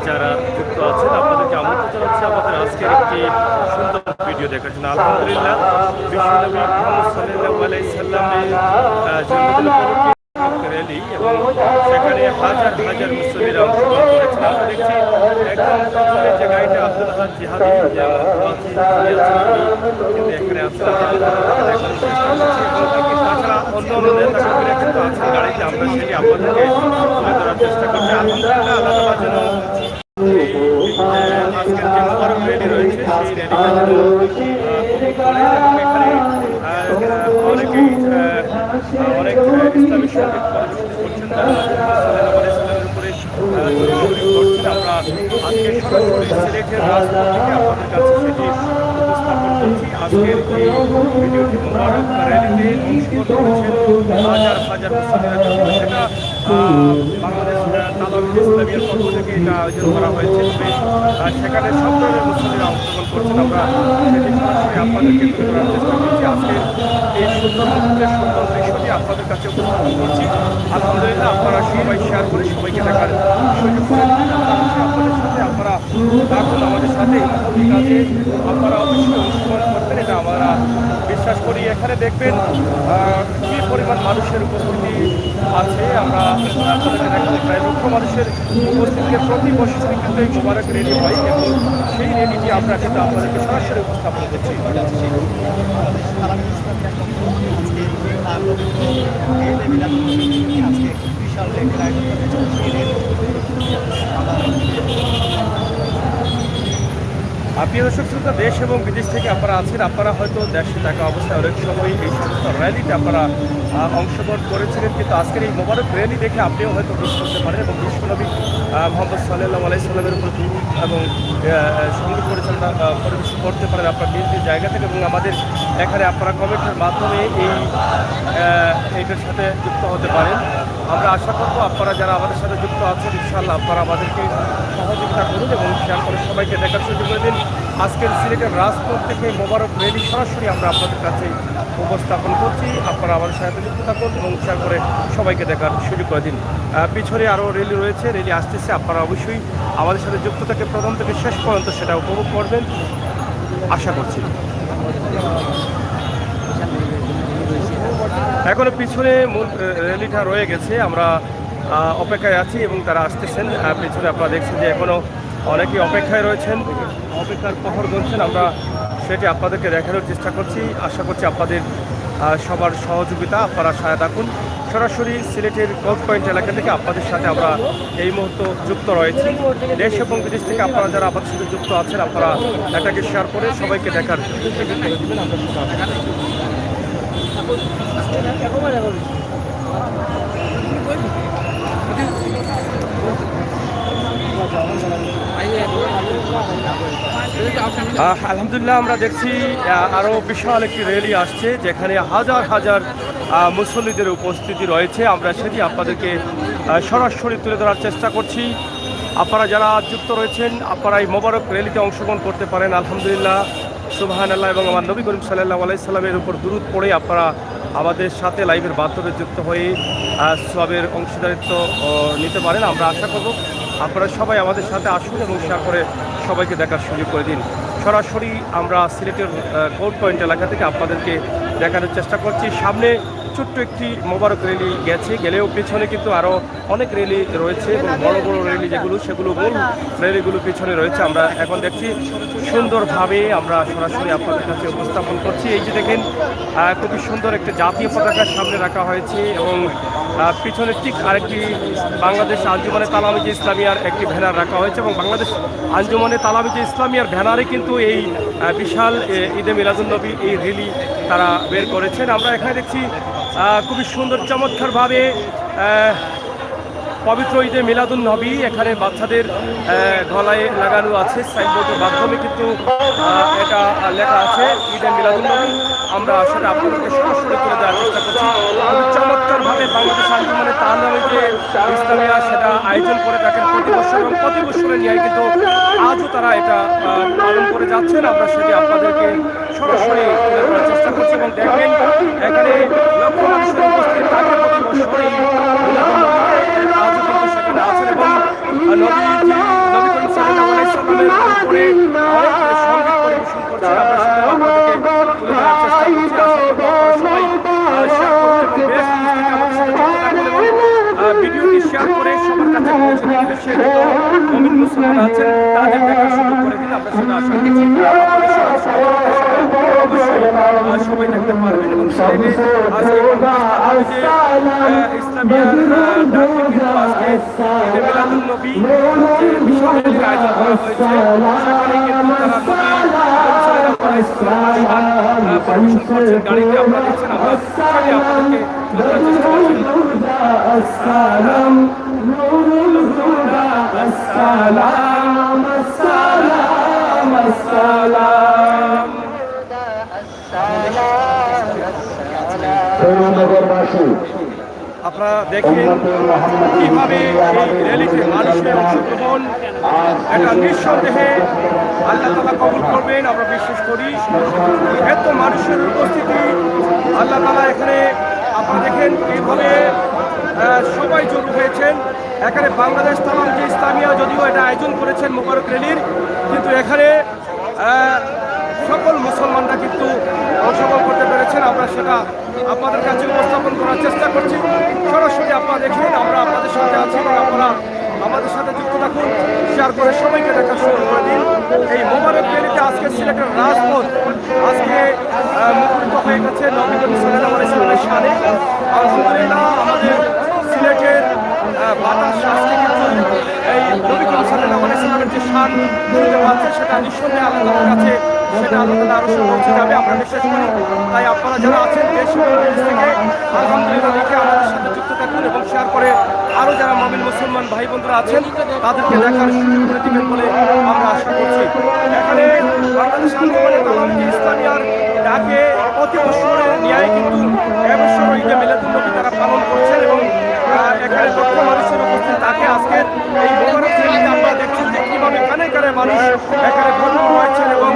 যারা যুক্ত আছেন আপনাদেরকে আমন্ত্রণ জানাচ্ছি আমাদের আজকের একটি সুন্দর ভিডিও দেখার জন্য। আলহামদুলিল্লাহ, বিশ্বনবী মুহাম্মদ সাল্লাল্লাহু আলাইহি সাল্লামের জন্মদিন উপলক্ষে র্যালি এবং সেখানে হাজার হাজার মুসল্লিরা অংশগ্রহণ করেছেন। আমরা দেখছি একদম প্রথমে যে গাড়িটা আব্দুল হাদ জিহাদি কিন্তু এখানে আছেন, তাছাড়া অন্য অন্য নেতাকর্মীরা কিন্তু আছেন গাড়িতে। আমরা সেটি আপনাদেরকে তুলে ধরার চেষ্টা করছি। আলহামদুলিল্লাহ, আল্লাহ তাআলার জন্য আজকের যে মোবারক র্যালি রয়েছে সেই র্যালিটা যেন কবুল করেন এবং এখানে অনেকেই অনেক ইসলামী সঙ্গীত পরিবেশন করছেন, উপরে করছেন। আমরা আজকে সরাসরি সিলেটের রাজপথ থেকে আপনাদের কাছে সেটি উপস্থাপন করছি। আজকের এই ভিডিওটি মোবারক র্যালিতে অংশগ্রহণ করেছেন হাজার হাজার মুসলিমরা। সেটা বাংলাদেশ তালাওয়াত ইসলামিয়ার পক্ষ থেকে এটা আয়োজন করা হয়েছে, তবে সেখানে সব ধরনের মুসলিমরা অংশগ্রহণ করছেন। আমরা সেটি সরাসরি আপনাদেরকে তুলে ধরার চেষ্টা করছি। আজকের এই সুন্দর মুহূর্তের সুন্দর দৃশ্যটি আপনাদের কাছে উপস্থাপন করছি। আলহামদুলিল্লাহ, আপনারা সবাই শেয়ার করে সবাইকে দেখার সুযোগ করে আপনাদের সাথে আপনারা থাকুন আমাদের সাথে। কাজে আপনারা অবশ্যই অংশগ্রহণ করবেন, এটা আমরা বিশ্বাস করি। এখানে দেখবেন কী পরিমাণ মানুষের উপস্থিতি আছে। আমরা আপনাদেরকে দেখাতে প্রায় লক্ষ মানুষের উপস্থিতিকে প্রতি বছর কিন্তু এই মোবারক র্যালি হয় এবং সেই র্যালিটি আমরা কিন্তু আপনাদেরকে সরাসরি উপস্থাপন করছি। প্রিয় দর্শক শ্রোতা, দেশ এবং বিদেশ থেকে আপনারা আছেন, আপনারা হয়তো দেশে থাকা অবস্থায় অনেক সময় এই সমস্ত র্যালিতে আপনারা অংশগ্রহণ করেছিলেন, কিন্তু আজকের এই মোবারক র্যালি দেখে আপনিও হয়তো মিস করতে পারেন এবং বিশ্বনবী মুহাম্মদ সাল্লাল্লাহু আলাইহি সাল্লামের উপর দুরূদ এবং সঙ্গীত পরিচালনা পরিবেশন করতে পারেন আপনার নিজ নিজ জায়গা থেকে। এবং আমাদের এখানে আপনারা কমেন্টের মাধ্যমে এইটার সাথে যুক্ত হতে পারেন। আমরা আশা করবো আপনারা যারা আমাদের সাথে যুক্ত আছেন, ইনশাআল্লাহ আপনারা আমাদেরকে সহযোগিতা করুন এবং শেয়ার করে সবাইকে দেখার সুযোগ করে দিন। আজকের সিলেটের রাজপথ থেকে মোবারক র্যালি সরাসরি আমরা আপনাদের কাছে উপস্থাপন করছি। আপনারা আমাদের সাথে যুক্ত থাকুন এবং শেয়ার করে সবাইকে দেখার সুযোগ করে দিন। পিছনে আরও র্যালি রয়েছে, র্যালি আসতেছে। আপনারা অবশ্যই আমাদের সাথে যুক্ত থেকে প্রথম থেকে শেষ পর্যন্ত সেটা উপভোগ করবেন আশা করছি। এখনো পিছনে মূল র্যালিটা রয়ে গেছে, আমরা অপেক্ষায় আছি এবং তারা আসতেছেন। পিছনে আপনারা দেখছেন যে এখনও অনেকেই অপেক্ষায় রয়েছেন, অপেক্ষার প্রহর গুনছেন। আমরা সেটি আপনাদেরকে দেখানোর চেষ্টা করছি। আশা করছি আপনাদের সবার সহযোগিতা, আপনারা সাথে থাকুন। সরাসরি সিলেটের গল্ফ পয়েন্ট এলাকা থেকে আপনাদের সাথে আমরা এই মুহূর্তে যুক্ত রয়েছি। দেশ এবং বিদেশ থেকে আপনারা যারা আমাদের সাথে যুক্ত আছেন, আপনারা এটাকে শেয়ার করে সবাইকে দেখার দেবেন। আলহামদুলিল্লাহ, আমরা দেখছি আরও বিশাল একটি র্যালি আসছে, যেখানে হাজার হাজার মুসল্লিদের উপস্থিতি রয়েছে। আমরা সেটি আপনাদেরকে সরাসরি তুলে ধরার চেষ্টা করছি। আপনারা যারা যুক্ত রয়েছেন, আপনারা এই মোবারক র্যালিতে অংশগ্রহণ করতে পারেন। আলহামদুলিল্লাহ, সুবহানাল্লাহ এবং আমার নবী করিম সাল্লাল্লাহু আলাইহি সাল্লামের উপর দুরূদ পড়ে আপনারা আমাদের সাথে লাইভের মাধ্যমে যুক্ত হয়ে সবের অংশীদারিত্ব নিতে পারেন। আমরা আশা করব আপনারা সবাই আমাদের সাথে আসুন এবং শেয়ার করে সবাইকে দেখার সুযোগ করে দিন। সরাসরি আমরা সিলেটের গল্ফ পয়েন্ট এলাকা থেকে আপনাদেরকে দেখানোর চেষ্টা করছি। সামনে ছোট্ট একটি মোবারক র্যালি গেলেও পিছনে কিন্তু আরও অনেক র্যালি রয়েছে এবং বড় বড় র্যালি সেগুলো মূল র্যালিগুলো পিছনে রয়েছে। আমরা এখন দেখছি সুন্দরভাবে আমরা সরাসরি আপনাদের কাছে উপস্থাপন করছি। এই যে দেখেন, খুবই সুন্দর একটি জাতীয় পতাকার সামনে রাখা হয়েছে এবং পিছনে ঠিক আরেকটি বাংলাদেশ আঞ্জুমানে তালামিজে ইসলামিয়ার একটি ব্যানার রাখা হয়েছে এবং বাংলাদেশ আঞ্জুমানে তালামিজে ইসলামিয়ার ব্যানারে কিন্তু এই বিশাল ঈদে মিলাদুন্নবী এই র্যালি তারা বের করেছেন। আমরা এখানে দেখছি খুবই সুন্দর চমৎকারভাবে পবিত্র ঈদে মিলাদুন্নবী এখানে বাচ্চাদের গলায় লাগানো আছে, সাইনবোর্ডের মাধ্যমে কিন্তু এটা লেখা আছে ঈদে মিলাদুন্নবী। আমরা আসলে আপনাদেরকে সরাসরি তুলে দেওয়ার চেষ্টা করছি। চমৎকারভাবে বাংলাদেশ আঞ্জুমানে তালামিজে ইসলামিয়া সেটা আয়োজন করে থাকেন প্রতি বছর এবং প্রতি বছরের নিয়ে কিন্তু আজও তারা এটা পালন করে যাচ্ছেন। আমরা সেটি আপনাদেরকে সরাসরি তুলে ধরার চেষ্টা করছি এবং দেখবেন এখানে লক্ষ মানুষের উপস্থিত থাকে প্রতি বছরই আজও কিন্তু সেখানে আছেন এবং নবী করে অনেক সঙ্গীত পরিবেশন করছে। আমরা সেটাও আপনাদেরকে তুলে ধরার চেষ্টা করছি। আশা করব আপনারা সবাই শেয়ার করুন এবং বেশ থেকে আমাদের সাথে যুক্ত থাকুন এবং ভিডিওটি শেয়ার করে সবার কাছে পৌঁছে দিন। বিশ্বের যত মুমিন মুসলমান আছেন তাদের দেখার সুযোগ করে দিন। আমরা সেটা আশা করছি আপনাদের সবাই দেখতে পারবেন এবং সাইডে আজকে ইসলামিয়ার ডাকে কিন্তু আজকে মিলাদুন নবী যে বিশাল আয়োজন করা হয়েছে সেখানে কিন্তু তারা পরিবেশন করছেন গাড়িতে আপনারা দেখছেন। আমরা সেটি আপনাদেরকে বোঝার চেষ্টা করছি। আসসালাম আসসালাম আসসালাম আসসালাম। আপনারা দেখেন কিভাবে এই র্যালিতে মানুষের অংশগ্রহণ এটা নিঃসন্দেহে আল্লাহ তাআলা কবুল করবেন আমরা বিশ্বাস করি। এত মানুষের উপস্থিতি আল্লাহ তাআলা এখানে আপনারা দেখেন এইভাবে সবাই জড়ো হয়েছেন। এখানে বাংলাদেশ তামাম যে ইসলামিয়া যদিও এটা আয়োজন করেছেন মোবারক র্যালির, কিন্তু এখানে সকল মুসলমানরা কিন্তু অংশগ্রহণ করতে পেরেছেন। আমরা সেটা আপনাদের কাছে উপস্থাপন করার চেষ্টা করছি। সরাসরি আপনারা দেখেন আমরা আপনাদের সাথে আছি এবং আপনারা আমাদের সাথে যুক্ত থাকুন, শেয়ার করে সবাইকে দেখা শুরু করে দিন। এই মোবারক র্যালিতে আজকে সিলেটের রাজপথ আজকে মুখরিত হয়ে গেছে নবী করিম সাল্লাল্লাহু আলাইহি ওয়াসাল্লামের শানে। আলহামদুলিল্লাহ আমাদের সিলেটের বাতাস আজকে কিন্তু এই নবী করিম সাল্লাল্লাহু আলাইহি ওয়াসাল্লামের যে শান শুনতে পাচ্ছে সেটা নিঃসন্দেহে আল্লাহর কাছে সেটা আল্লাহ তাআলা আরো পৌঁছে যাবে আমরা বিশ্বাস করি। তাই আপনারা যারা আছেন দেশ এবং বিদেশ থেকে আলহামদুলিল্লাহ দেখে আমাদের সাথে যুক্ত থাকুন এবং শেয়ার করে আরও যারা মুমিন মুসলমান ভাই বোনরা আছেন তাদেরকে দেখার সুযোগ করে দিবেন বলে আমরা আশা করছি। এখানে বাংলাদেশ আন্দোলনে তামাম যে ইসলামিয়ার ডাকে প্রতি বছরের ন্যায় কিন্তু এবছর ঈদে মিলাদুন নবী তারা পালন করছেন এবং এখানে লক্ষ মানুষের উপস্থিত তাকে আজকের এই মোবারক র্যালিতে আমরা দেখছি যে কীভাবে কানে কানে মানুষ এখানে ভর্তি হয়েছেন এবং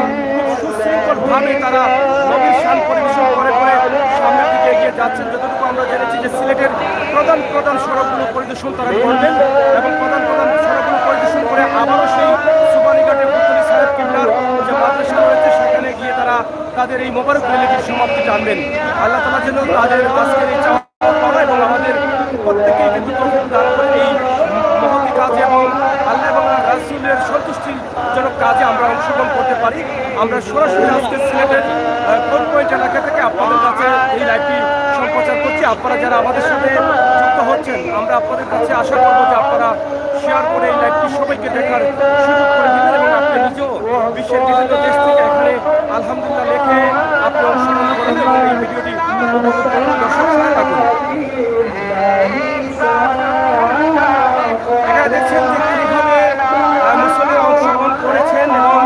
সুশৃঙ্খলভাবে তারা নবীর শান পরিবেশন করে করে সামনের দিকে এগিয়ে যাচ্ছেন। যতটুকু আমরা জেনেছি যে সিলেটের প্রধান প্রধান সড়কগুলো পরিদর্শন তারা করবেন এবং প্রধান প্রধান সড়কগুলো পরিদর্শন করে আবারও সেই সুবানীঘাটের পুত্তলি সাহেব কিবলার যে মাদ্রাসা রয়েছে সেখানে গিয়ে তারা তাদের এই মোবারক র্যালিটির সমাপ্তি টানবেন। আল্লাহ তাআলা যেন তাদের আজকের এই চাওয়া পাওয়া এবং আমাদের প্রত্যেকেই কিন্তু তৌফিক দান করেন এই মহতি কাজে এবং আল্লাহ এবং রাসূলের সন্তুষ্টিজনক কাজে আমরা অংশগ্রহণ করতে পারি। আমরা সরাসরি আজকে সিলেটের কোন পয়েন্ট এলাকা থেকে আপনাদের কাছে এই লাইভটি সম্প্রচার করছি। আপনারা যারা আমাদের সাথে যুক্ত হচ্ছেন আমরা আপনাদের কাছে আশা করবো যে আপনারা শেয়ার করে এই লাইভটি সবাইকে দেখার সুযোগ করে দিবেন এবং আপনি নিজেও বিশ্বের বিভিন্ন দেশ থেকে এখানে আলহামদুলিল্লাহ লেখে আপনি অংশগ্রহণ করেন এবং এই ভিডিওটি দর্শক সাথে থাকুন। এখানে দেখছেন যে কীভাবে মুসলিমরা অংশগ্রহণ করেছেন এবং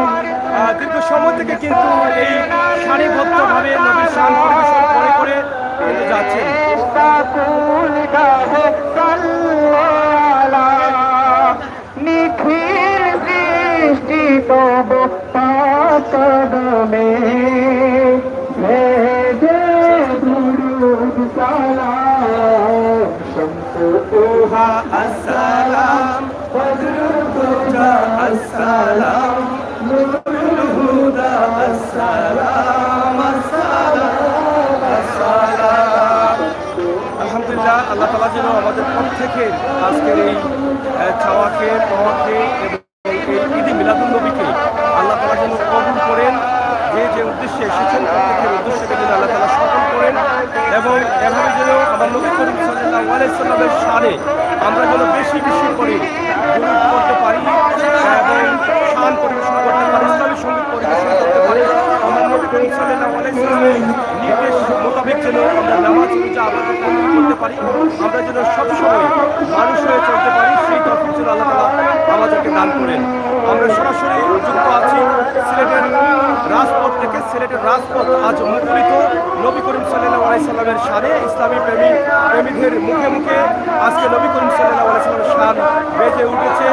দীর্ঘ সময় থেকে কিন্তু এই সারিবদ্ধভাবে নবীর শান পরিবেশন করে করে কিন্তু যাচ্ছেন। আসসালাম আসসালাম আলহামদুলিল্লাহ আল্লাহ তাআলা যেন আমাদের প্রত্যেকের আজকের এই চাওয়াকে পাওয়াকে এবং এই ঈদে মিলাদুন নবীকে আল্লাহ তাআলা যেন কবুল করেন। যে উদ্দেশ্যে এসেছেন প্রত্যেকের উদ্দেশ্যকে যেন আল্লাহ তাআলা সফল করেন এবং এভাবে যেন আমার নবী করিম সাল্লাল্লাহু আলাইহি ওয়াসাল্লামের শানে আমরা যেন বেশি বেশি করে দুরূদ পড়তে পারি এবং শান পরিবেশন করতে পারি, ইসলামী সঙ্গীত পরিবেশন করতে পারি। আমার নবী করিম সাল্লাল্লাহু আলাইহি ওয়াসাল্লামের নির্দেশ মোতাবেক যেন আমরা নামাজ রোজা আবাদত করতে পারি, আমরা যেন সবসময় মানুষ হয়ে চলতে পারি, সেই তৌফিক যেন আল্লাহ তাআলা আমাদেরকে দান করেন। আমরা সরাসরি যুক্ত আছি সিলেটের রাজপথ থেকে। সিলেটের রাজপথ আজ মুখরিত নবী করিম সাল্লাল্লাহু আলাইহি সাল্লামের শানে। ইসলামী প্রেমীদের মুখে মুখে আজকে নবী করিম সাল্লাল্লাহু আলাইহি সাল্লামের শান বেজে উঠেছে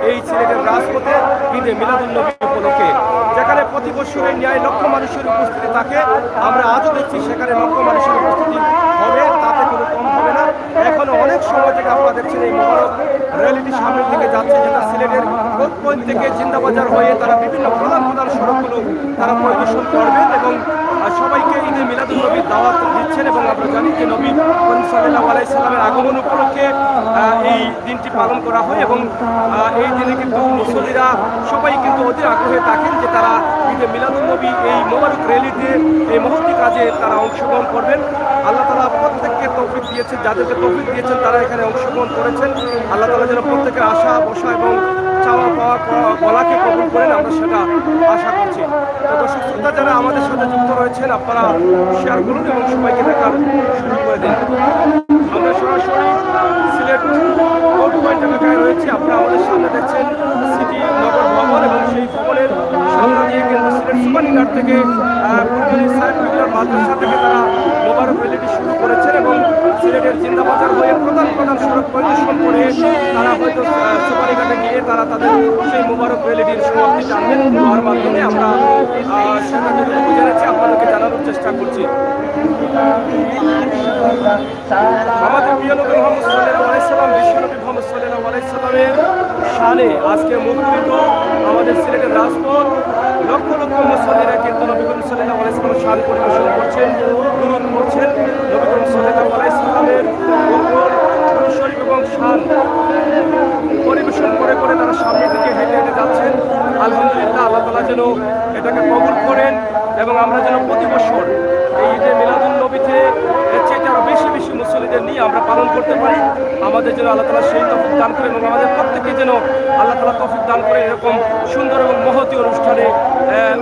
এই সিলেটের রাজপথে ঈদে মিলাদুন নবী উপলক্ষে, যেখানে প্রতি বছরের ন্যায় লক্ষ মানুষের উপস্থিতি থাকে। আমরা আজও দেখছি সেখানে লক্ষ মানুষের উপস্থিতি হবে, তাতে কোনো কম হবে না। এখনো অনেক সময় থেকে আপনারা দেখছেন এই মোবারক র্যালিটি সামনের দিকে যাচ্ছে, যেটা সিলেটের কোর্ট পয়েন্ট থেকে জিন্দাবাজার হয়ে তারা বিভিন্ন প্রধান প্রধান সড়কগুলো তারা পরিদর্শন করবেন এবং সবাইকে ঈদে মিলাদুল নবীর দাওয়াত দিচ্ছেন। এবং আমরা জানি যে নবী করিম সাল্লাল্লাহু আলাইহি সাল্লামের আগমন উপলক্ষে এই দিনটি পালন করা হয় এবং এই দিনে কিন্তু মুসল্লিরা সবাই কিন্তু অধীর আগ্রহে থাকেন যে তারা ঈদে মিলাদুল নবী এই মোবারক র্যালিতে এই মহতী কাজে তারা অংশগ্রহণ করবেন। আল্লাহ তাআলা প্রত্যেককে তৌফিক দিয়েছেন, যাদেরকে তৌফিক দিয়েছেন তারা এখানে অংশগ্রহণ করেছেন। আল্লাহ তাআলা যেন প্রত্যেকের আশা বসা এবং চাওয়া পাওয়া গলাকে কবুল করেন, আমরা সেটা আশা করছি। তো দর্শক শ্রোতা যারা আমাদের সাথে যুক্ত রয়েছেন আপনারা শেয়ার করুন এবং সবাইকে দেখার সুযোগ করে দিন। আমরা সরাসরি সিলেট কোর্ট পয়েন্ট এলাকায় রয়েছে। আপনারা আমাদের সামনে দেখছেন সিটি নগর ভবন এবং সেই ভবনের সামনে দিয়ে কিন্তু সিলেট সুপারঘাট থেকে মাদ্রাসা থেকে তারা মোবারক র্যালিটি শুরু করেছেন এবং সিলেটের জিন্দাবাজার হয়ে প্রধান প্রধান সড়ক পরিদর্শন করে তারা হয়তো সুপারঘাটে গিয়ে তারা তাদের সেই মোবারক র্যালিটির সমাপ্তি টানবেন। হওয়ার মাধ্যমে আমরা সেটা যেটুকু জেনেছি আপনাদেরকে জানানোর চেষ্টা করছি। আমাদের প্রিয় নবী মুহাম্মদ সাল্লাল্লাহু আলাইহি সাল্লাম, বিশ্বনবী মুহাম্মদ সাল্লাল্লাহু আলাইহি সাল্লামের শানে আজকে মুখরিত আমাদের সিলেটের রাজপথ। লক্ষ লক্ষ মুসল্লিরা কিন্তু নবী করিম সাল্লাল্লাহু আলাইহি সাল্লামের শান পরিবেশন করছেন, দুরূদ পড়ছেন। নবী করিম সাল্লাল্লাহু আলাইহি সাল্লামের দুরূদ শরীফ এবং শান পরিবেশন করে করে তারা সামনের দিকে হেঁটে হেঁটে যাচ্ছেন। আলহামদুলিল্লাহ, আল্লাহ তাআলা যেন এটাকে কবুল করেন এবং আমরা যেন প্রতি বছর এই ঈদে মিলাদুল নবীতে এর চেয়ে আরও বেশি বেশি মুসল্লিদের নিয়ে আমরা পালন করতে পারি। আমাদের যেন আল্লাহ তাআলা সেই তৌফিক দান করেন এবং আমাদের প্রত্যেকে যেন আল্লাহ তাআলা তৌফিক দান করে এরকম সুন্দর এবং মহতী অনুষ্ঠানে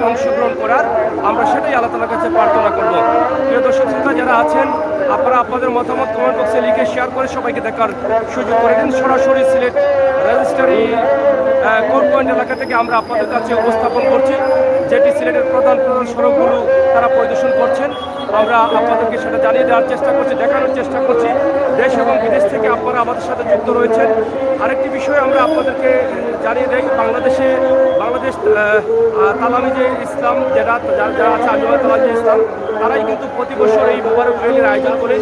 অংশগ্রহণ করার, আমরা সেটাই আল্লাহ তাআলার কাছে প্রার্থনা করব। প্রিয় দর্শক শ্রোতা যারা আছেন আপনারা আপনাদের মতামত কমেন্ট বক্সে লিখে শেয়ার করে সবাইকে দেখার সুযোগ করে দিন। সরাসরি সিলেট রেজিস্ট্রারি কোর্ট পয়েন্ট এলাকা থেকে আমরা আপনাদের কাছে উপস্থাপন করছি, যেটি সিলেটের প্রধান প্রধান সড়কগুলো তারা পরিদর্শন করছেন। আমরা আপনাদেরকে সেটা জানিয়ে দেওয়ার চেষ্টা করছি, দেখানোর চেষ্টা করছি। দেশ এবং বিদেশ থেকে আপনারা আমাদের সাথে যুক্ত রয়েছেন। আরেকটি বিষয় আমরা আপনাদেরকে জানিয়ে দেই, বাংলাদেশ তালামিজে ইসলাম যারা আছে আঞ্জুমান তালামিজে ইসলাম, তারাই কিন্তু প্রতি বছর এই মোবারক র্যালির আয়োজন করে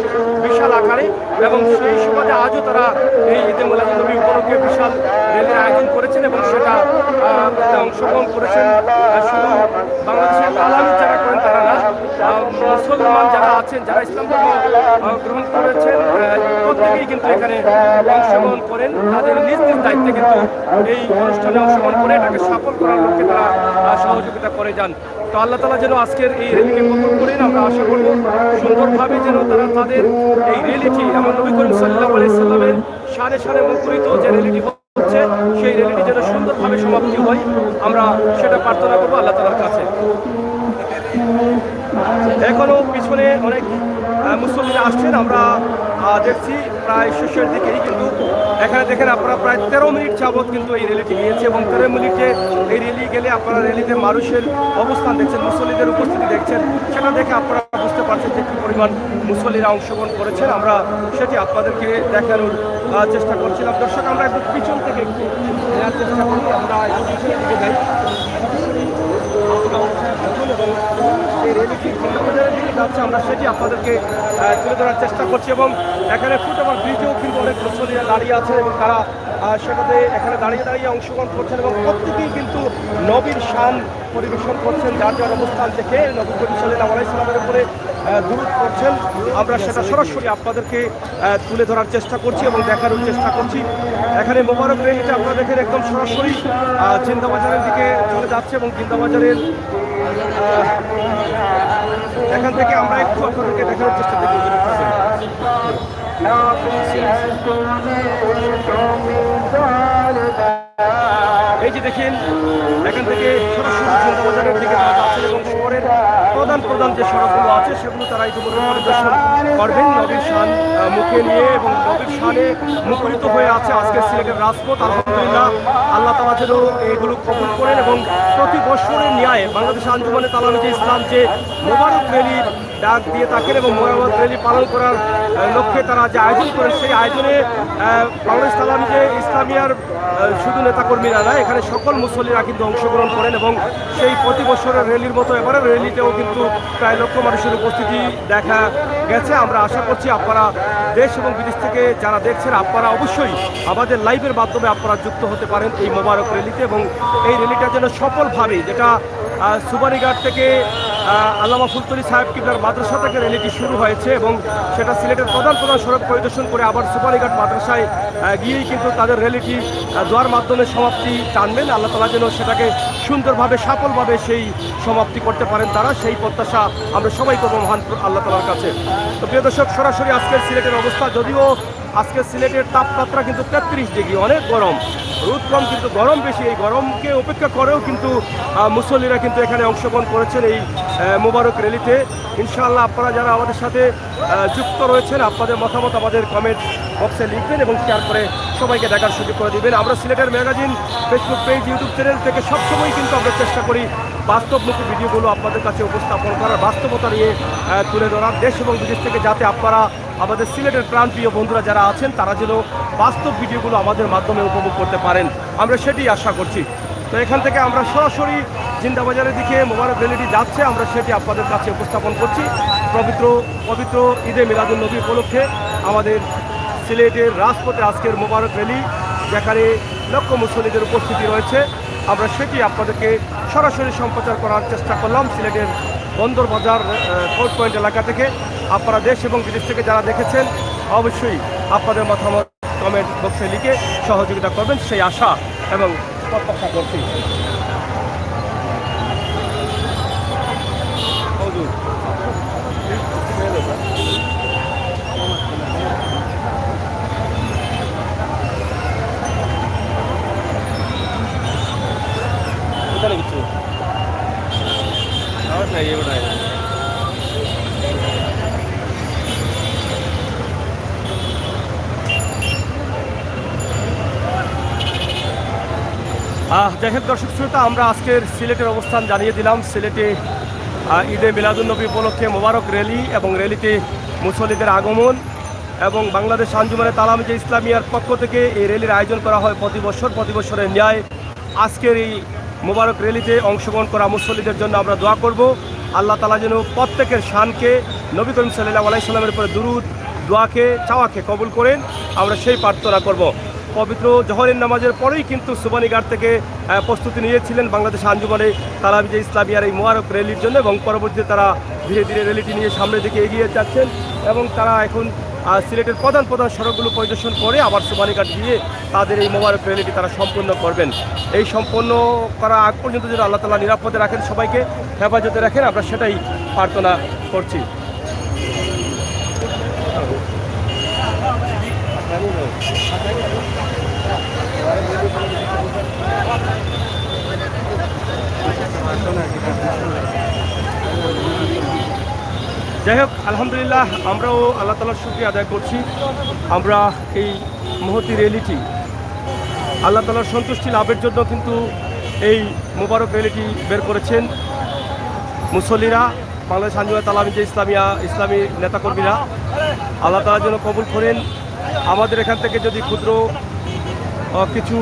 বিশাল আকারে এবং সেই সুবাদে আজও তারা এই ঈদে মিলাদুন নবী উপলক্ষে বিশাল র্যালির আয়োজন করেছেন এবং সেটা অংশগ্রহণ করেছেন শুধু বাংলাদেশের তালামিজ যারা করেন তারা না, মুসলমান যারা আছেন, যারা ইসলাম ধর্ম গ্রহণ করেছেন প্রত্যেকেই কিন্তু এখানে অংশগ্রহণ করেন। তাদের নিজ নিজ দায়িত্বে কিন্তু এই অনুষ্ঠানে অংশগ্রহণ করে এটাকে সফল করার লক্ষ্যে তারা সহযোগিতা করে যান। তো আল্লাহ তাআলা যেন আজকের এই র্যালিকে কবুল করেন। আমরা আশা করব সুন্দরভাবে যেন তারা তাদের এই র্যালিটি আমার নবী করিম সাল্লাল্লাহু আলাইহি সাল্লামের শানে শানে মুখরিত যে র্যালিটি হচ্ছে সেই র্যালিটি যেন সুন্দরভাবে সমাপ্তি হয়, আমরা সেটা প্রার্থনা করবো আল্লাহ তাআলার কাছে। এখনো পিছনে অনেক মুসল্লিরা আসছেন, আমরা দেখছি প্রায় শেষের দিকেই, কিন্তু এখানে দেখেন আপনারা প্রায় 13 মিনিট যাবৎ কিন্তু এই র্যালিটি গিয়েছে এবং 13 মিনিটে এই র্যালি গেলে আপনারা র্যালিতে মানুষের অবস্থান দেখছেন, মুসল্লিদের উপস্থিতি দেখছেন, সেটা দেখে আপনারা বুঝতে পারছেন যে কী পরিমাণ মুসল্লিরা অংশগ্রহণ করেছেন। আমরা সেটি আপনাদেরকে দেখানোর চেষ্টা করছিলাম। দর্শক আমরা একটু পিছন থেকে একটু নেওয়ার চেষ্টা করি, আমরা একটু পিছনের দিকে যাই। এই র্যালিটি জিন্দাবাজারের দিকে যাচ্ছে, আমরা সেটি আপনাদেরকে তুলে ধরার চেষ্টা করছি এবং এখানে ফুটওভার ব্রিজেও কিন্তু অনেক মুসল্লিরা দাঁড়িয়ে আছে এবং তারা সেটাতে এখানে দাঁড়িয়ে দাঁড়িয়ে অংশগ্রহণ করছেন এবং প্রত্যেকেই কিন্তু নবীর শান পরিবেশন করছেন, যার যার অবস্থান থেকে নবী করিম সাল্লাল্লাহু আলাইহি সাল্লামের উপরে দুরূদ করছেন। আমরা সেটা সরাসরি আপনাদেরকে তুলে ধরার চেষ্টা করছি এবং দেখানোর চেষ্টা করছি। এখানে মোবারক র্যালিটা আপনারা দেখেন একদম সরাসরি জিন্দাবাজারের দিকে চলে যাচ্ছে এবং জিন্দাবাজারের এখান থেকে আমরা একটু আপনাদেরকে দেখানোর চেষ্টা করছি। এই যে দেখেন এখান থেকে সরাসরি জিন্দাবাজারের দিকে তারা যাচ্ছেন এবং শহরের প্রধান প্রধান যে সড়কগুলো আছে সেগুলো তারা ইতিমধ্যে পরিদর্শন করবেন নবীর শান মুখে নিয়ে এবং নবীর শানে মুখরিত হয়ে আছে আজকে সিলেটের রাজপথ। আলহামদুলিল্লাহ, আল্লাহ তাআলা যেন এগুলো কবুল করেন এবং প্রতি বছরের ন্যায় বাংলাদেশ আঞ্জুমানে তালামিজে ইসলাম যে মোবারক র্যালির ডাক দিয়ে থাকেন এবং মোবারক র্যালি পালন করার লক্ষ্যে তারা যে আয়োজন করেন সেই আয়োজনে বাংলাদেশ তালামীজে ইসলামিয়ার শুধু নেতাকর্মীরা না, এখানে সকল মুসল্লিরা কিন্তু অংশগ্রহণ করেন এবং সেই প্রতি বছরের র্যালির মতো এবারের র্যালিতেও কিন্তু প্রায় লক্ষ মানুষের উপস্থিতি দেখা গেছে। আমরা আশা করছি আপনারা দেশ এবং বিদেশ থেকে যারা দেখছেন আপনারা অবশ্যই আমাদের লাইভের মাধ্যমে আপনারা যুক্ত হতে পারেন এই মোবারক র্যালিতে এবং এই র্যালিটা যেন সফলভাবে, যেটা সুবানীঘাট থেকে আল্লামা ফুলতলি সাহেব কিবলার মাদ্রাসা থেকে র্যালিটি শুরু হয়েছে এবং সেটা সিলেটের প্রধান সড়ক পরিদর্শন করে আবার সুবানীঘাট মাদ্রাসায় গিয়েই কিন্তু তাদের র্যালিটি দোয়ার মাধ্যমে সমাপ্তি টানবেন। আল্লাহ তাআলা যেন সেটাকে সুন্দরভাবে সফলভাবে সেই সমাপ্তি করতে পারেন তারা, সেই প্রত্যাশা আমরা সবাই করবো মহান আল্লাহ তাআলার কাছে। তো প্রিয় দর্শক, সরাসরি আজকের সিলেটের অবস্থা, যদিও আজকের সিলেটের তাপমাত্রা কিন্তু 33 ডিগ্রি, অনেক গরম, রোদ কম কিন্তু গরম বেশি। এই গরমকে উপেক্ষা করেও কিন্তু মুসল্লিরা কিন্তু এখানে অংশগ্রহণ করেছেন এই মোবারক র্যালিতে। ইনশাআল্লাহ আপনারা যারা আমাদের সাথে যুক্ত রয়েছেন আপনাদের মতামত আমাদের কমেন্ট বক্সে লিখবেন এবং শেয়ার করে সবাইকে দেখার সুযোগ করে দিবেন। আমরা সিলেটের magazine Facebook page, YouTube channel থেকে সবসময় কিন্তু আমরা চেষ্টা করি বাস্তবমুখী ভিডিওগুলো আপনাদের কাছে উপস্থাপন করার, বাস্তবতা নিয়ে তুলে ধরার, দেশ এবং বিদেশ থেকে যাতে আপনারা আমাদের সিলেটের প্রাণপ্রিয় বন্ধুরা যারা আছেন তারা যেন বাস্তব ভিডিওগুলো আমাদের মাধ্যমে উপভোগ করতে পারেন, আমরা সেটি আশা করছি। তো এখান থেকে আমরা সরাসরি জিন্দাবাজারের দিকে মোবারক র্যালিটি যাচ্ছে, আমরা সেটি আপনাদের কাছে উপস্থাপন করছি। পবিত্র ঈদে মিলাদুন্নবী উপলক্ষে আমাদের সিলেটের রাজপথে আজকের মোবারক র্যালি, যেখানে লক্ষ মুসল্লিদের উপস্থিতি রয়েছে, আমরা সেটি আপনাদেরকে সরাসরি সম্প্রচার করার চেষ্টা করলাম সিলেটের বন্দর বাজার কোর্ট পয়েন্ট এলাকা থেকে। আপনারা দেশ এবং বিদেশ থেকে যারা দেখেছেন অবশ্যই আপনাদের মতামত কমেন্ট বক্সে লিখে সহযোগিতা করবেন সেই আশা এবং প্রত্যাশা করছি। কিছু যাই হোক দর্শক শ্রোতা, আমরা আজকের সিলেটের অবস্থান জানিয়ে দিলাম। সিলেটে ঈদে মিলাদুন্নবী উপলক্ষে মোবারক র্যালি এবং র্যালিতে মুসল্লিদের আগমন এবং বাংলাদেশ আঞ্জুমানে তালামীজে ইসলামিয়ার পক্ষ থেকে এই র্যালির আয়োজন করা হয় প্রতি বছরের ন্যায় আজকের এই মোবারক র্যালিতে অংশগ্রহণ করা মুসল্লিদের জন্য আমরা দোয়া করব। আল্লাহ তাআলা যেন প্রত্যেকের শানকে, নবী করিম সাল্লাল্লাহু আলাইহি সাল্লামের উপরে দুরূদ দোয়াকে চাওয়াকে কবুল করেন, আমরা সেই প্রার্থনা করব। পবিত্র জোহরের নামাজের পরেই কিন্তু সুবানীঘাট থেকে প্রস্তুতি নিয়েছিলেন বাংলাদেশ আঞ্জুমানে তালামীজে ইসলামিয়ার এই মোবারক র্যালির জন্য এবং পরবর্তীতে তারা ধীরে ধীরে র্যালিটি নিয়ে সামনের দিকে এগিয়ে যাচ্ছেন এবং তারা এখন সিলেটের প্রধান সড়কগুলো পরিদর্শন করে আবার সুবানীঘাট গিয়ে তাদের এই মোবারক র্যালিটি তারা সম্পূর্ণ করবেন। এই সম্পন্ন করা আগ পর্যন্ত যেন আল্লাহ তাআলা নিরাপদে রাখেন, সবাইকে হেফাজতে রাখেন, আমরা সেটাই প্রার্থনা করছি। যাই হোক, আলহামদুলিল্লাহ, আমরাও আল্লাহ তাআলার শুকরিয়া আদায় করছি। আমরা এই মহতী র্যালিটি আল্লাহ তাআলার সন্তুষ্টি লাভের জন্য কিন্তু এই মোবারক র্যালিটি বের করেছেন মুসল্লিরা, বাংলাদেশ আঞ্জুমান তালামীজে ইসলামী নেতাকর্মীরা। আল্লাহ তাআলা যেন কবুল করেন। আমাদের এখান থেকে যদি ক্ষুদ্র কিছু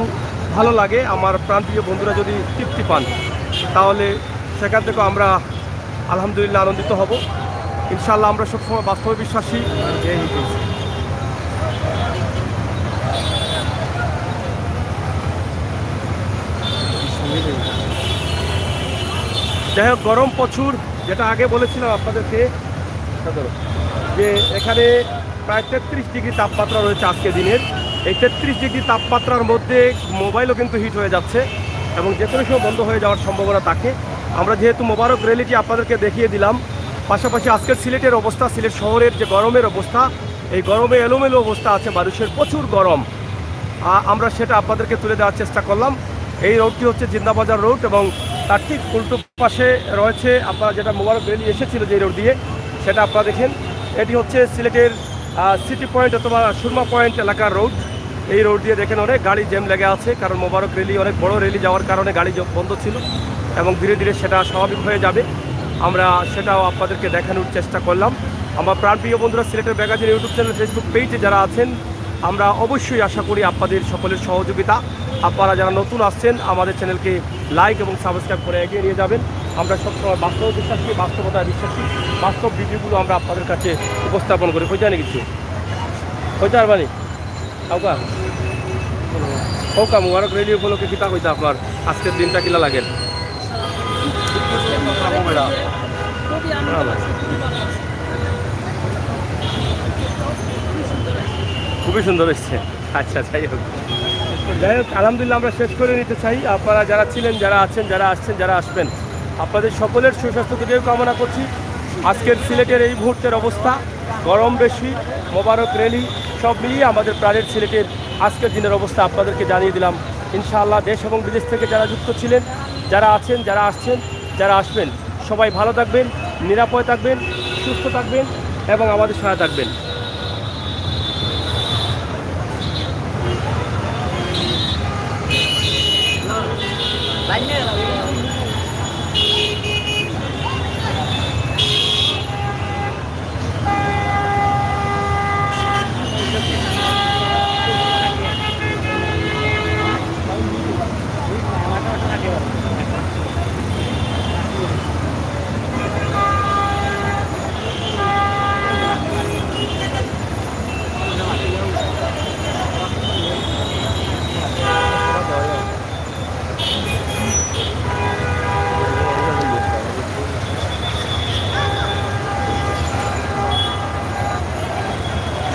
ভালো লাগে, আমার প্রান্তীয় বন্ধুরা যদি তৃপ্তি পান, তাহলে সেখান থেকেও আমরা আলহামদুলিল্লাহ আনন্দিত হব। ইনশাআল্লাহ আমরা সবসময় বাস্তবে বিশ্বাসী। যাই হোক, গরম প্রচুর, যেটা আগে বলেছিলাম আপনাদেরকে যে এখানে প্রায় 33 ডিগ্রি তাপমাত্রা রয়েছে আজকে দিনের। এই 33 ডিগ্রি তাপমাত্রার মধ্যে মোবাইলও কিন্তু হিট হয়ে যাচ্ছে এবং যে কোনো সময় বন্ধ হয়ে যাওয়ার সম্ভাবনা থাকে। আমরা যেহেতু মোবারক র্যালিটি আপনাদেরকে দেখিয়ে দিলাম, পাশাপাশি আজকের সিলেটের অবস্থা, সিলেট শহরের যে গরমের অবস্থা, এই গরমে এলোমেলো অবস্থা আছে, মানুষের প্রচুর গরম, আমরা সেটা আপনাদেরকে তুলে দেওয়ার চেষ্টা করলাম। এই রোডটি হচ্ছে জিন্দাবাজার রোড এবং তার ঠিক উল্টো পাশে রয়েছে আপনারা যেটা মোবারক র্যালি এসেছিল যে রোড দিয়ে, সেটা আপনারা দেখেন। এটি হচ্ছে সিলেটের সিটি পয়েন্ট অথবা সুরমা পয়েন্ট এলাকার রোড। এই রোড দিয়ে দেখেন অনেক গাড়ি জ্যাম লেগে আছে, কারণ মোবারক র্যালি অনেক বড় র্যালি যাওয়ার কারণে গাড়ি বন্ধ ছিল এবং ধীরে ধীরে সেটা স্বাভাবিক হয়ে যাবে। আমরা সেটাও আপনাদেরকে দেখানোর চেষ্টা করলাম। আমার প্রাণপ্রিয় বন্ধুরা, সিলেটের ম্যাগাজিন ইউটিউব চ্যানেল, ফেসবুক পেজে যারা আছেন, আমরা অবশ্যই আশা করি আপনাদের সকলের সহযোগিতা। আপনারা যারা নতুন আসছেন আমাদের চ্যানেলকে লাইক এবং সাবস্ক্রাইব করে এগিয়ে নিয়ে যাবেন। আমরা সবসময় বাস্তব বিশ্বাসী, বাস্তবতায় বিশ্বাসী, বাস্তব ভিডিওগুলো আমরা আপনাদের কাছে উপস্থাপন করি। হয়ে জানি কিছু হইতে পারবানি কাউকা হোকা মুবারক রেলি উপলক্ষে কিতা কইতা আপনার আজকের দিনটা কিলা লাগেন? খুবই সুন্দর এসছে। আচ্ছা, যাই হোক আলহামদুলিল্লাহ, আমরা শেষ করে নিতে চাই। আপনারা যারা ছিলেন, যারা আছেন, যারা আসছেন, যারা আসবেন, আপনাদের সকলের সুস্বাস্থ্য থেকেও কামনা করছি। আজকের সিলেটের এই মুহূর্তের অবস্থা, গরম বেশি, মোবারক রেলি, সব মিলিয়ে আমাদের প্রাণের সিলেটের আজকের দিনের অবস্থা আপনাদেরকে জানিয়ে দিলাম। ইনশাআল্লাহ দেশ এবং বিদেশ থেকে যারা যুক্ত ছিলেন, যারা আছেন, যারা আসছেন, যারা আসবেন, সবাই ভালো থাকবেন, নিরাপদ থাকবেন, সুস্থ থাকবেন এবং আমাদের সহায় থাকবেন।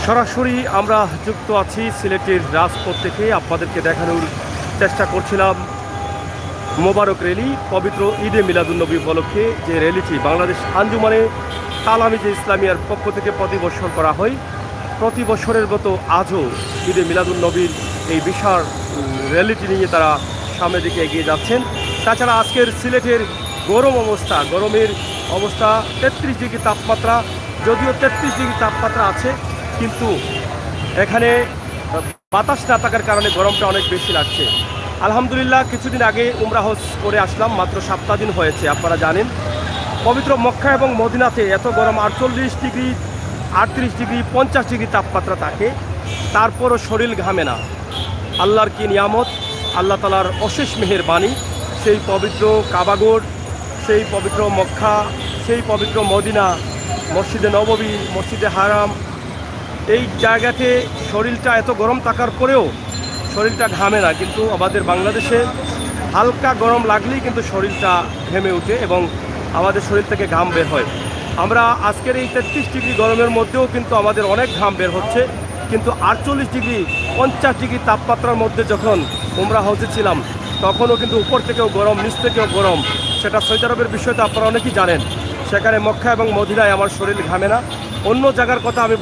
সরাসরি আমরা যুক্ত আছি সিলেটের রাজপথ থেকে। আপনাদেরকে দেখানোর চেষ্টা করছিলাম মোবারক রেলি, পবিত্র ঈদে মিলাদুন্নবী উপলক্ষে যে র্যালিটি বাংলাদেশ আঞ্জুমানে তালামিজে ইসলামিয়ার পক্ষ থেকে প্রতি বছর করা হয়। প্রতি বছরের মতো আজও ঈদে মিলাদুন্নবীর এই বিশাল র্যালিটি নিয়ে তারা সামনের দিকে এগিয়ে যাচ্ছেন। তাছাড়া আজকের সিলেটের গরমের অবস্থা 33 ডিগ্রি তাপমাত্রা। যদিও 33 ডিগ্রি তাপমাত্রা আছে, কিন্তু এখানে বাতাস না থাকার কারণে গরমটা অনেক বেশি লাগছে। আলহামদুলিল্লাহ, কিছুদিন আগে উমরা হজ করে আসলাম, মাত্র 7 দিন হয়েছে। আপনারা জানেন পবিত্র মক্কা এবং মদিনাতে এত গরম 48 ডিগ্রি, 38 ডিগ্রি, 50 ডিগ্রি তাপমাত্রা থাকে, তারপরও শরীর ঘামে না। আল্লাহর কি নিয়ামত, আল্লাহ তাআলার অশেষ মেহেরবানি। সেই পবিত্র কাবাগড়, সেই পবিত্র মক্কা, সেই পবিত্র মদিনা, মসজিদে নববী, মসজিদে হারাম, এই জায়গাতে শরীরটা এত গরম থাকার পরেও শরীরটা ঘামে না। কিন্তু আমাদের বাংলাদেশে হালকা গরম লাগলেই কিন্তু শরীরটা ঘেমে ওঠে এবং আমাদের শরীর থেকে ঘাম বের হয়। আমরা আজকের এই 33 ডিগ্রি গরমের মধ্যেও কিন্তু আমাদের অনেক ঘাম বের হচ্ছে। কিন্তু 48 ডিগ্রি, 50 ডিগ্রি তাপমাত্রার মধ্যে যখন উমরা হজে ছিলাম, তখনও কিন্তু উপর থেকেও গরম, নিচ থেকেও গরম। সেটা সৌদি আরবের বিষয়টা আপনারা অনেকেই জানেন। সেখানে মক্কা এবং মদিনায় আমার শরীর ঘামে না। অন্য জায়গার কথা আমি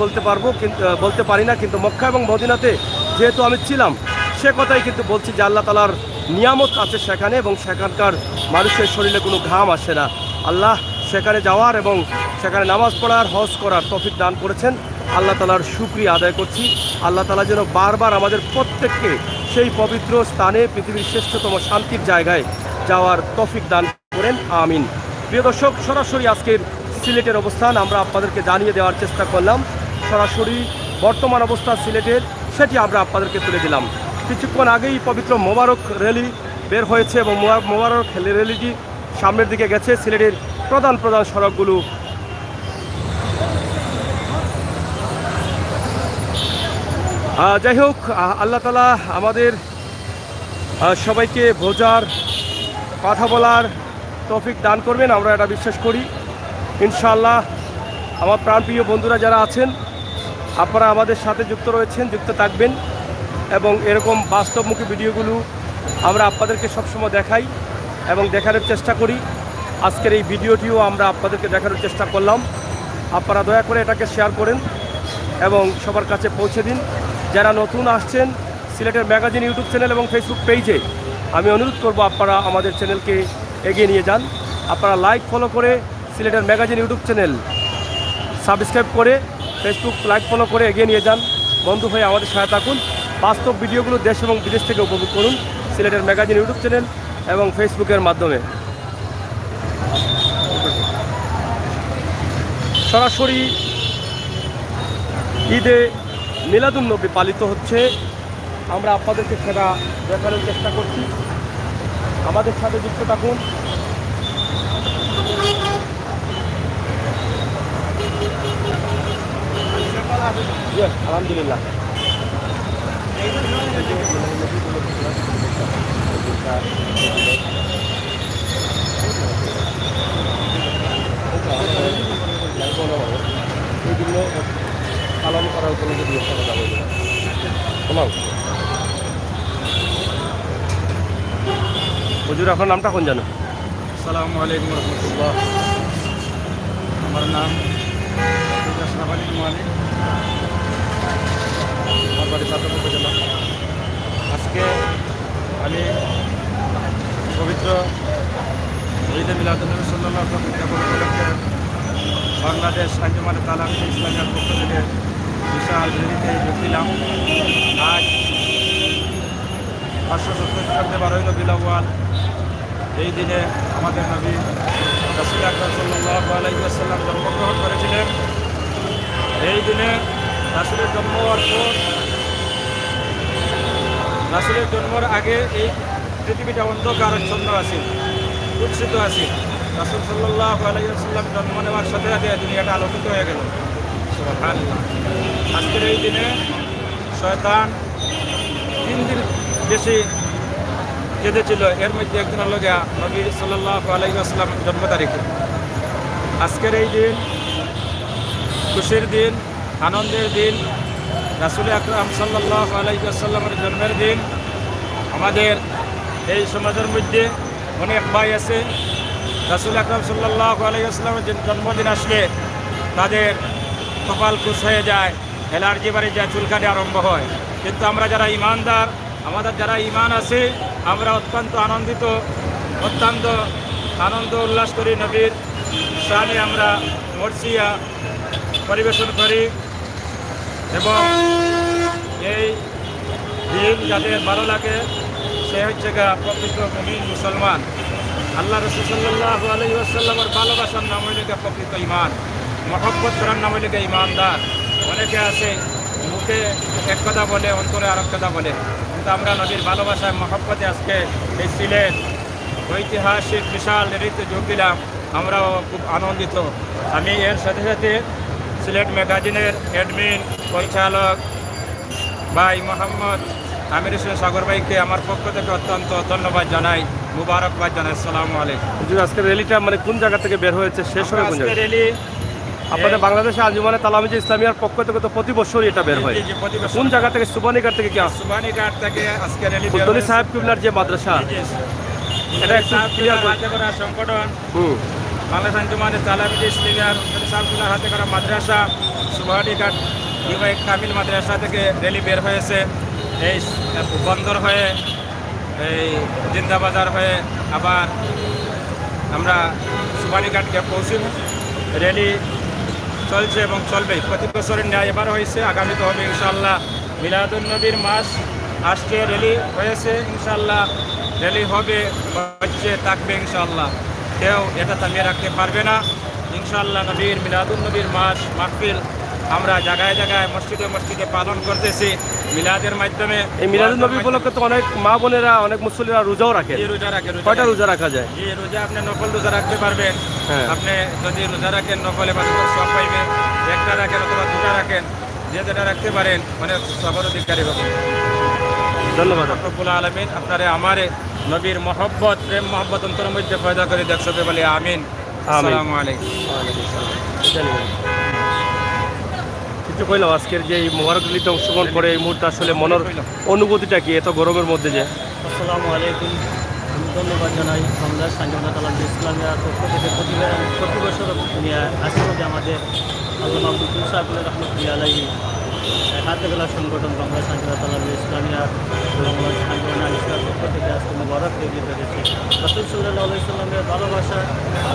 বলতে পারি না, কিন্তু মক্কা এবং মদিনাতে যেহেতু আমি ছিলাম, সে কথাই কিন্তু বলছি যে আল্লাহ তাআলার নিয়ামত আছে সেখানে, এবং সেখানকার মানুষের শরীরে কোনো ঘাম আসে না। আল্লাহ সেখানে যাওয়ার এবং সেখানে নামাজ পড়ার, হজ করার তৌফিক দান করেছেন। আল্লাহ তাআলার শুকরিয়া আদায় করছি। আল্লাহ তাআলা যেন বারবার আমাদের প্রত্যেককে সেই পবিত্র স্থানে, পৃথিবীর শ্রেষ্ঠতম শান্তির জায়গায় যাওয়ার তৌফিক দান করেন, আমিন। প্রিয় দর্শক, সরাসরি আজকের সিলেটের অবস্থান আমরা আপনাদেরকে জানিয়ে দেওয়ার চেষ্টা করলাম। সরাসরি বর্তমান অবস্থা সিলেটের, সেটি আমরা আপনাদেরকে তুলে দিলাম। কিছুক্ষণ আগেই পবিত্র মোবারক র্যালি বের হয়েছে এবং মোবারক র্যালিটি সামনের দিকে গেছে। সিলেটের প্রধান সড়কগুলো যাই হোক, আল্লাহ তাআলা আমাদের সবাইকে বোঝার, কথা বলার তৌফিক দান করবেন, আমরা এটা বিশ্বাস করি ইনশাআল্লাহ। আমার প্রাণপ্রিয় বন্ধুরা যারা আছেন, আপনারা আমাদের সাথে যুক্ত রয়েছেন, যুক্ত থাকবেন এবং এরকম বাস্তবমুখী ভিডিওগুলো আমরা আপনাদেরকে সবসময় দেখাই এবং দেখানোর চেষ্টা করি। আজকের এই ভিডিওটিও আমরা আপনাদেরকে দেখানোর চেষ্টা করলাম। আপনারা দয়া করে এটাকে শেয়ার করেন এবং সবার কাছে পৌঁছে দিন। যারা নতুন আসছেন সিলেটের ম্যাগাজিন ইউটিউব চ্যানেল এবং ফেসবুক পেজে, আমি অনুরোধ করব আপনারা আমাদের চ্যানেলকে এগিয়ে নিয়ে যান। আপনারা লাইক ফলো করে সিলেটের ম্যাগাজিন ইউটিউব চ্যানেল সাবস্ক্রাইব করে, ফেসবুক লাইক ফলো করে এগিয়ে নিয়ে যান। বন্ধু হয়ে আমাদের সহায়তা থাকুন। বাস্তব ভিডিওগুলো দেশ এবং বিদেশ থেকে উপভোগ করুন সিলেটের ম্যাগাজিন ইউটিউব চ্যানেল এবং ফেসবুকের মাধ্যমে। সরাসরি ঈদে মিলাদুন্নবী পালিত হচ্ছে। আমরা আপনাদেরকে সেটা দেখানোর চেষ্টা করছি, আমাদের সাথে যুক্ত থাকুন। আলহামদুলিল্লাহ। এইগুলো পালন করার কোনো যদি হুজুর, আপনার নামটা কোন জানো? আসসালামু আলাইকুম রহমতুল্লাহ। আমার নাম আশরাফ আলী মালিক, আমার বাড়ি চাঁদপুর উপজেলা। আজকে আমি পবিত্র ঈদে মিলাদুন্নবী সাল্লাল্লাহু আলাইহি ওয়াসাল্লাম উপলক্ষে বাংলাদেশ আঞ্জুমানে তালাম ইসলামিয়ার পক্ষ থেকে বিশাল র্যালিতে যোগ দিলাম। আজ 570 খ্রিস্টাব্দে 12ই রবিউল আউয়াল, এই দিনে আমাদের নবী রাসূল আকরাম সাল্লাল্লাহু আলাইহি ওয়াসাল্লাম জন্মগ্রহণ করেছিলেন। এই দিনে রাসূলের জন্ম হওয়ার পর, রাসূলের জন্মের আগে এই পৃথিবীটা অন্ধকারাচ্ছন্ন আছে, কুৎসিত আছে। রাসূল সাল্লাল্লাহু আলাইহি ওয়াসাল্লাম জন্ম নেওয়ার সাথে সাথে দুনিয়াটা আলোকিত হয়ে গেল। সুবহানাল্লাহ। আজকের এই দিনে শয়তান 3 দিন বেশি কেঁদেছিল। এর মধ্যে একদিন হলো গিয়া নবী সাল্লাল্লাহু আলাইহি ওয়াসাল্লাম জন্ম তারিখে। আজকের এই দিন খুশির দিন, আনন্দের দিন, রাসূল আকরাম সাল্লাল্লাহু আলাইহি ওয়াসাল্লামের জন্মের দিন। আমাদের এই সমাজের মধ্যে অনেক ভাই আছে, রাসূল আকরাম সাল্লাল্লাহু আলাইহি ওয়াসাল্লামের জন্মদিন আসলে তাদের কপাল খুশ হয়ে যায়, অ্যালার্জি বাড়ি যায়, চুলকানি আরম্ভ হয়। কিন্তু আমরা যারা ইমানদার, আমাদের যারা ইমান আছে, আমরা অত্যন্ত আনন্দ উল্লাস করি। নবীর শানে আমরা মরসিয়া পরিবেশন করি এবং এই দিন যাদের ভালো লাগে সে হচ্ছে গা প্রকৃত মুমিন মুসলমান। আল্লাহ রাসূল সাল্লাল্লাহু আলাইহি ওয়াসাল্লামের ভালোবাসার নাম হইল প্রকৃত ঈমান, মহব্বত করার নাম হইল ঈমানদার। অনেকে আছে মুখে এক কথা বলে, অন্তরে আরেক কথা বলে, কিন্তু আমরা নবীর ভালোবাসায় মহব্বতে আজকে এই সিলেট ঐতিহাসিক বিশাল র্যালিতে যোগ দিলাম। আমরাও খুব আনন্দিত। আমি এর সাথে সাথে সিলেট ম্যাগাজিনের অ্যাডমিন পরিচালক ভাই মোহাম্মদ আমির হোসেন সাগর ভাইকে আমার পক্ষ থেকে অত্যন্ত ধন্যবাদ জানাই, মুবারকবাদ জানাই। আসসালামু আলাইকুম। আজকের র্যালিটা মানে কোন জায়গা থেকে বের হয়েছে, শেষ হবে কোন জায়গায়? র্যালি আপনাদের বাংলাদেশে আঞ্জুমানে তালামিজে ইসলামিয়ার পক্ষ থেকে তো প্রতি বছরই এটা বের হয়। কোন জায়গা থেকে? সুবানীঘাট থেকে কি? সুবানীঘাট থেকে আজকে র্যালি ফুলতলি সাহেব কিবলার যে মাদ্রাসা, এটা একটু ক্লিয়ার করে। হাতে করা সংগঠন বাংলাদেশ আঞ্জুমানে তালামিজে ইসলামিয়ার সাহেবুল্লাহ হাতে করা মাদ্রাসা সুবানীঘাট ইমাম কামিল মাদ্রাসা থেকে র্যালি বের হয়েছে। এই বন্দর হয়ে, এই জিন্দাবাজার হয়ে আবার আমরা সুবানীঘাটকে পৌঁছব। র্যালি চলছে এবং চলবে, প্রতি বছরের ন্যায় এবার হয়েছে, আগামীতে হবে ইনশাআল্লাহ। মিলাদুন্নবীর মাস আজকে র্যালি হয়েছে, ইনশাআল্লাহ র্যালি হবে, হচ্ছে, থাকবে ইনশাআল্লাহ। কেউ এটা থামিয়ে রাখতে পারবে না ইনশাআল্লাহ। নবীর মিলাদুন্নবীর মাস মাহফিল আমরা জায়গায় জায়গায় মসজিদে মসজিদে পালন করতেছি মিলাদের মাধ্যমে। এই মিলাদুন্নবী উপলক্ষে তো অনেক মা বোনেরা, অনেক মুসল্লিরা রোজাও রাখে। রোজা রাখে। কয়টা রোজা রাখা যায়? জি, রোজা আপনি নফল রোজা রাখতে পারবেন। আপনি যদি রোজা রাখেন নফলে সব পাইবেন। একটা রাখেন অথবা দুটা রাখেন, যে যেটা রাখতে পারেন, মানে সবার অধিকারী হবে। ধন্যবাদ। রব্বুল আলামিন আপনারে আমারে নবীর মহব্বত, প্রেম মহব্বত অন্তরের মধ্যে পয়দা করে দেখবে বলে আমিন। আসসালামু আলাইকুম। কিছু কইল আজকের যে এই মোবারক র্যালিতে অংশগ্রহণ করে এই মুহূর্তে আসলে মনের অনুভূতিটা কি এত গরমের মধ্যে? যে আসসালামু আলাইকুম, আমি ধন্যবাদ জানাই বাংলাদেশ আঞ্জুমানে তালামিজে ইসলামিয়ার পক্ষ থেকে প্রতি বছর আসে যে আমাদের আল্লামা আব্দুল সাহেবুল্লাহ রহমতুল্লাহ আলাইহি হাতে গেলা সংগঠন বাংলাদেশ আঞ্জুমানে তালামিজে ইসলামিয়ার বাংলাদেশ আঞ্জুমানে ইসলামের পক্ষ থেকে আজকে মোবারক র্যালি করেছে। রাসূল সাল্লাল্লাহু আলাইহি ওয়াসাল্লামের ভালোবাসা,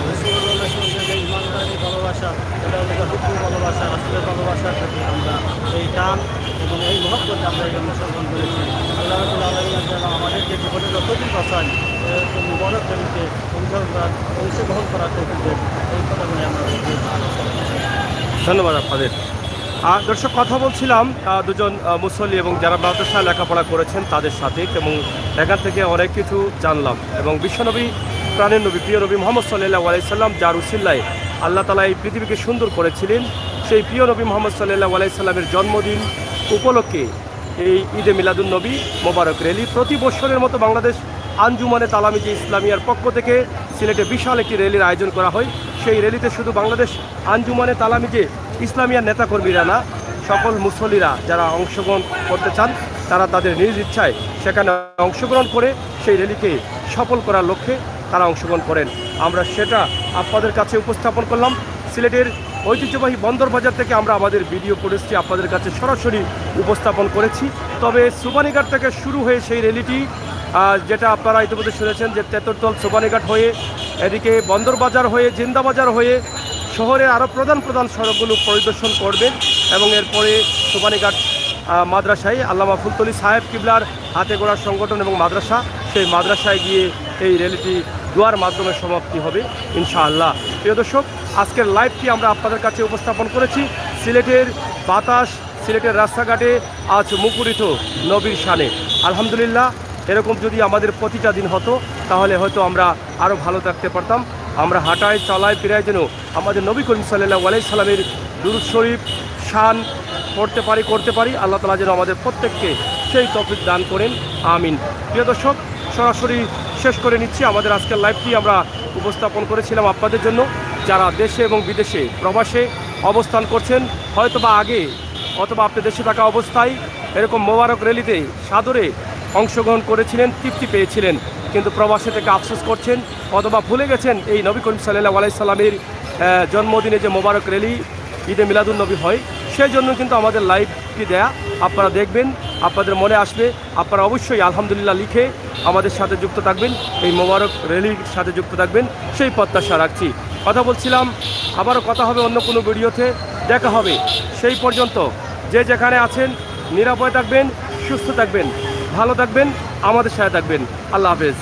রাসূলুল্লাহ সাল্লাল্লাহু আলাইহি ইমানদারি ভালোবাসা, এটা হলো হুকুম ভালোবাসা, রাসূলের ভালোবাসার প্রতি আমরা এই টান এবং এই মহব্বত আমরা এই অনুসরণ করেছি। আল্লাহ রাব্বুল আলামিন যেন আমাদেরকে জীবনে যতদিন বাঁচান মোবারক র্যালিতে অংশগ্রহণ করার তৌফিক দেন, এই কথা বলে আমরা ধন্যবাদ আপনাদের। দর্শক, কথা বলছিলাম দুজন মুসল্লি এবং যারা মাদ্রাসায় লেখাপড়া করেছেন তাদের সাথে, এবং এখান থেকে অনেক কিছু জানলাম। এবং বিশ্বনবী, প্রাণের নবী, প্রিয় নবী মোহাম্মদ সাল্লাল্লাহু আলাইহি সাল্লাম, যার উসিলায় আল্লাহ তাআলা এই পৃথিবীকে সুন্দর করেছিলেন, সেই প্রিয় নবী মোহাম্মদ সাল্লাল্লাহু আলাইহি সাল্লামের জন্মদিন উপলক্ষে এই ঈদে মিলাদুন নবী মোবারক র্যালি প্রতি বছরের মতো বাংলাদেশ আঞ্জুমানে তালামিজে ইসলামিয়ার পক্ষ থেকে সিলেটে বিশাল একটি র্যালির আয়োজন করা হয়। সেই র্যালিতে শুধু বাংলাদেশ আঞ্জুমানে তালামিজে ইসলামিয়ার নেতাকর্মীরা না, সকল মুসল্লিরা যারা অংশগ্রহণ করতে চান তারা তাদের নিজ ইচ্ছায় সেখানে অংশগ্রহণ করে সেই র্যালিকে সফল করার লক্ষ্যে তারা অংশগ্রহণ করেন। আমরা সেটা আপনাদের কাছে উপস্থাপন করলাম। সিলেটের ঐতিহ্যবাহী বন্দর বাজার থেকে আমরা আমাদের ভিডিও ফুটেজটি আপনাদের কাছে সরাসরি উপস্থাপন করেছি। তবে সুবানীঘাট থেকে শুরু হয়ে সেই র্যালিটি, যেটা আপনারা ইতিমধ্যে শুনেছেন, যে তেতরতল সুবানীঘাট হয়ে এদিকে বন্দর বাজার হয়ে জিন্দাবাজার হয়ে শহরের আরও প্রধান প্রধান সড়কগুলো পরিদর্শন করবেন, এবং এরপরে সুবানীঘাট মাদ্রাসায় আল্লামা ফুলতলি সাহেব কিবলার হাতে গড়া সংগঠন এবং মাদ্রাসা, সেই মাদ্রাসায় গিয়ে এই র্যালিটি দোয়ার মাধ্যমে সমাপ্তি হবে ইনশাআল্লাহ। প্রিয় দর্শক, আজকের লাইভটি আমরা আপনাদের কাছে উপস্থাপন করেছি। সিলেটের বাতাস, সিলেটের রাস্তাঘাটে আজ মুখরিত নবীর শানে। আলহামদুলিল্লাহ, এরকম যদি আমাদের প্রতিটা দিন হতো তাহলে হয়তো আমরা আরও ভালো থাকতে পারতাম। আমরা হাঁটায় চলায় ফিরায় যেন আমাদের নবী করিম সাল্লাল্লাহু আলাইহি সাল্লামের দুরূদ শরীফ শান করতে পারি। আল্লাহ তাআলা যেন আমাদের প্রত্যেককে সেই তৌফিক দান করেন, আমিন। প্রিয় দর্শক, সরাসরি শেষ করে নিচ্ছি। আমাদের আজকের লাইভটি আমরা উপস্থাপন করেছিলাম আপনাদের জন্য, যারা দেশে এবং বিদেশে প্রবাসে অবস্থান করছেন, হয়তোবা আগে অথবা আপনি দেশে থাকা অবস্থায় এরকম মোবারক র্যালিতে সাদরে অংশগ্রহণ করেছিলেন, তৃপ্তি পেয়েছিলেন, কিন্তু প্রবাসে থেকে আফসোস করছেন অথবা ভুলে গেছেন এই নবী করিম সাল্লাল্লাহু আলাইহি সাল্লামের জন্মদিনে যে মোবারক র্যালি ঈদে মিলাদুন নবী হয়, সেই জন্য কিন্তু আমাদের লাইভটি দেয়া। আপনারা দেখবেন, আপনাদের মনে আসবে, আপনারা অবশ্যই আলহামদুলিল্লাহ লিখে আমাদের সাথে যুক্ত থাকবেন, এই মোবারক র্যালির সাথে যুক্ত থাকবেন, সেই প্রত্যাশা রাখছি। কথা বলছিলাম, আবারও কথা হবে অন্য কোনো ভিডিওতে, দেখা হবে। সেই পর্যন্ত যে যেখানে আছেন নিরাপদে থাকবেন, সুস্থ থাকবেন, ভালো থাকবেন, আমাদের সাথে থাকবেন। আল্লাহ হাফেজ।